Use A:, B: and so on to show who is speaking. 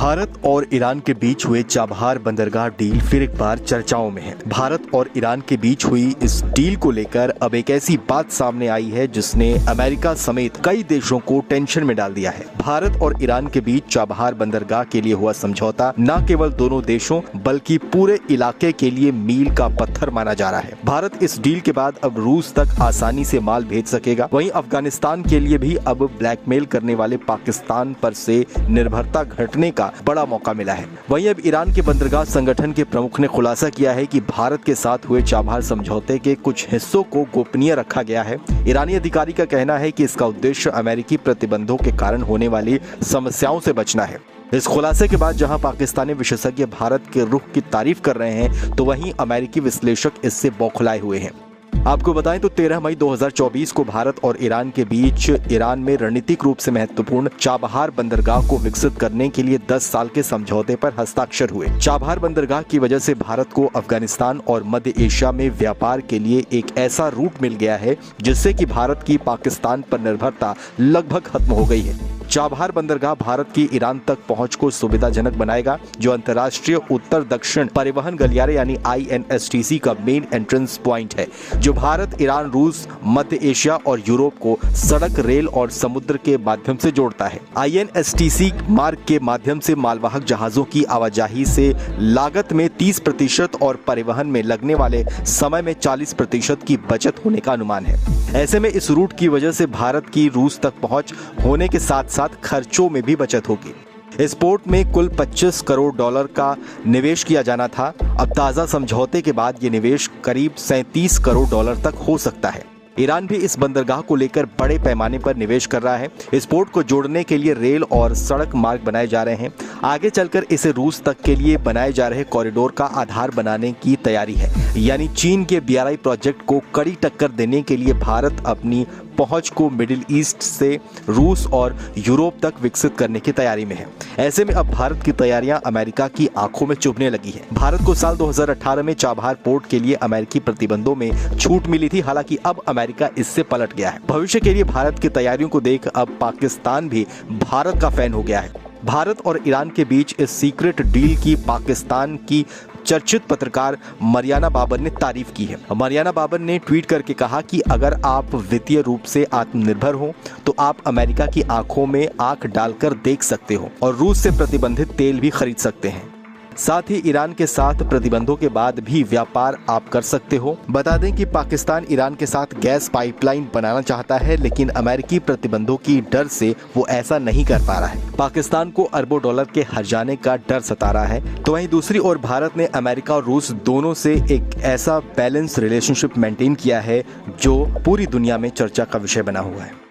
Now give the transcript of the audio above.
A: भारत और ईरान के बीच हुए चाबहार बंदरगाह डील फिर एक बार चर्चाओं में है। भारत और ईरान के बीच हुई इस डील को लेकर अब एक ऐसी बात सामने आई है जिसने अमेरिका समेत कई देशों को टेंशन में डाल दिया है। भारत और ईरान के बीच चाबहार बंदरगाह के लिए हुआ समझौता न केवल दोनों देशों बल्कि पूरे इलाके के लिए मील का पत्थर माना जा रहा है। भारत इस डील के बाद अब रूस तक आसानी से माल भेज सकेगा। वहीं अफगानिस्तान के लिए भी अब ब्लैकमेल करने वाले पाकिस्तान पर से निर्भरता घटने का बड़ा मौका मिला है। वहीं अब ईरान के बंदरगाह संगठन के प्रमुख ने खुलासा किया है कि भारत के साथ हुए चाबहार समझौते के कुछ हिस्सों को गोपनीय रखा गया है। ईरानी अधिकारी का कहना है कि इसका उद्देश्य अमेरिकी प्रतिबंधों के कारण होने वाली समस्याओं से बचना है। इस खुलासे के बाद जहां पाकिस्तानी विशेषज्ञ भारत के रुख की तारीफ कर रहे हैं तो वहीं अमेरिकी विश्लेषक इससे बौखलाए हुए हैं। आपको बताएं तो 13 मई 2024 को भारत और ईरान के बीच ईरान में रणनीतिक रूप से महत्वपूर्ण चाबहार बंदरगाह को विकसित करने के लिए 10 साल के समझौते पर हस्ताक्षर हुए। चाबहार बंदरगाह की वजह से भारत को अफगानिस्तान और मध्य एशिया में व्यापार के लिए एक ऐसा रूट मिल गया है जिससे कि भारत की पाकिस्तान पर निर्भरता लगभग खत्म हो गई है। चाबहार बंदरगाह भारत की ईरान तक पहुंच को सुविधाजनक बनाएगा, जो अंतर्राष्ट्रीय उत्तर दक्षिण परिवहन गलियारे यानी INSTC का मेन एंट्रेंस पॉइंट है, जो भारत, ईरान, रूस, मध्य एशिया और यूरोप को सड़क, रेल और समुद्र के माध्यम से जोड़ता है। INSTC मार्ग के माध्यम से मालवाहक जहाजों की आवाजाही से लागत में 30% और परिवहन में लगने वाले समय में 40% की बचत होने का अनुमान है। ऐसे में इस रूट की वजह से भारत की रूस तक पहुंच होने के साथ साथ खर्चों में भी बचत होगी। इस पोर्ट में कुल $25 करोड़ का निवेश किया जाना था। अब ताज़ा समझौते के बाद ये निवेश करीब $37 करोड़ तक हो सकता है। ईरान भी इस बंदरगाह को लेकर बड़े पैमाने पर निवेश कर रहा है। इस पोर्ट को जोड़ने के लिए रेल और सड़क मार्ग बनाए जा रहे हैं। आगे चलकर इसे रूस तक के लिए बनाए जा रहे कॉरिडोर का आधार बनाने की तैयारी है। यानी चीन के BRI प्रोजेक्ट को कड़ी टक्कर देने के लिए भारत अपनी पहुंच को मिडिल ईस्ट से रूस और यूरोप तक विकसित करने की तैयारी में है। ऐसे में अब भारत की तैयारियां अमेरिका की आंखों में चुभने लगी है। भारत को साल 2018 में चाबहार पोर्ट के लिए अमेरिकी प्रतिबंधों में छूट मिली थी, हालांकि अब अमेरिका इससे पलट गया है। भविष्य के लिए भारत की तैयारियों को देख अब पाकिस्तान भी भारत का फैन हो गया है। भारत और ईरान के बीच इस सीक्रेट डील की पाकिस्तान की चर्चित पत्रकार मरियाना बाबर ने तारीफ की है। मरियाना बाबर ने ट्वीट करके कहा कि अगर आप वित्तीय रूप से आत्मनिर्भर हो तो आप अमेरिका की आंखों में आंख डालकर देख सकते हो और रूस से प्रतिबंधित तेल भी खरीद सकते हैं। साथ ही ईरान के साथ प्रतिबंधों के बाद भी व्यापार आप कर सकते हो। बता दें कि पाकिस्तान ईरान के साथ गैस पाइपलाइन बनाना चाहता है, लेकिन अमेरिकी प्रतिबंधों की डर से वो ऐसा नहीं कर पा रहा है। पाकिस्तान को अरबों डॉलर के हर जाने का डर सता रहा है। तो वहीं दूसरी ओर भारत ने अमेरिका और रूस दोनों से एक ऐसा बैलेंस रिलेशनशिप मेंटेन किया है जो पूरी दुनिया में चर्चा का विषय बना हुआ है।